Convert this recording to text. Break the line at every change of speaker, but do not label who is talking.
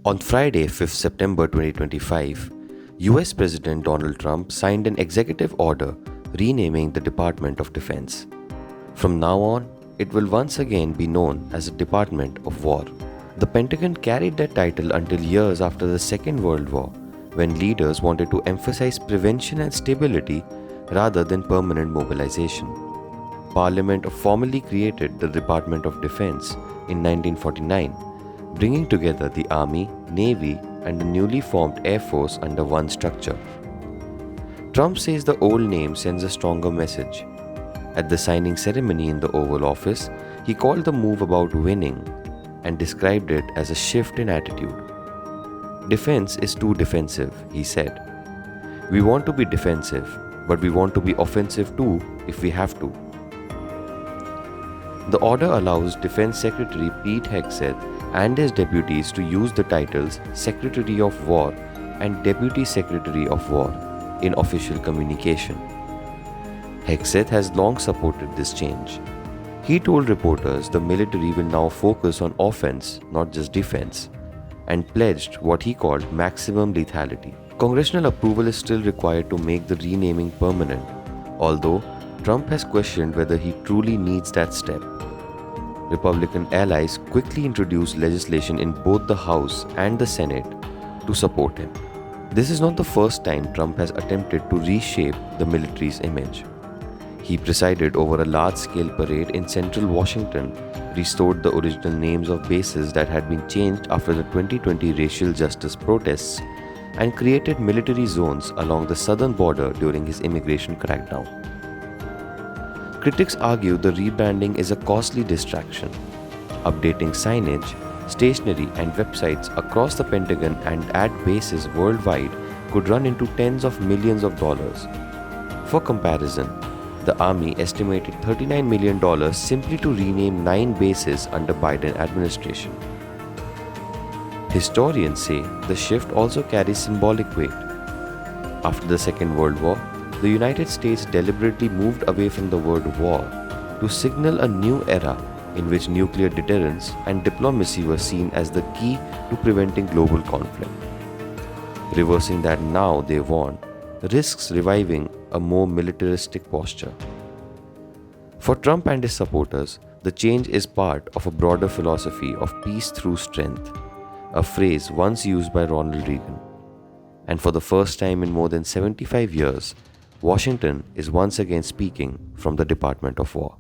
On Friday, 5th September 2025, US President Donald Trump signed an executive order renaming the Department of Defense. From now on, it will once again be known as the Department of War. The Pentagon carried that title until years after the Second World War, when leaders wanted to emphasize prevention and stability rather than permanent mobilization. Parliament formally created the Department of Defense in 1949, bringing together the Army, Navy, and the newly formed Air Force under one structure. Trump says the old name sends a stronger message. At the signing ceremony in the Oval Office, he called the move about winning and described it as a shift in attitude. Defense is too defensive, he said. We want to be defensive, but we want to be offensive too if we have to. The order allows Defense Secretary Pete Hegseth and his deputies to use the titles Secretary of War and Deputy Secretary of War in official communication. Hegseth has long supported this change. He told reporters the military will now focus on offense, not just defense, and pledged what he called maximum lethality. Congressional approval is still required to make the renaming permanent, although Trump has questioned whether he truly needs that step. Republican allies quickly introduced legislation in both the House and the Senate to support him. This is not the first time Trump has attempted to reshape the military's image. He presided over a large-scale parade in central Washington, restored the original names of bases that had been changed after the 2020 racial justice protests, and created military zones along the southern border during his immigration crackdown. Critics argue the rebranding is a costly distraction. Updating signage, stationery, and websites across the Pentagon and at bases worldwide could run into tens of millions of dollars. For comparison, the Army estimated $39 million simply to rename 9 bases under Biden administration. Historians say the shift also carries symbolic weight. After the Second World War, the United States deliberately moved away from the word war to signal a new era in which nuclear deterrence and diplomacy were seen as the key to preventing global conflict. Reversing that now, they warn, risks reviving a more militaristic posture. For Trump and his supporters, the change is part of a broader philosophy of peace through strength, a phrase once used by Ronald Reagan. And for the first time in more than 75 years, Washington is once again speaking from the Department of War.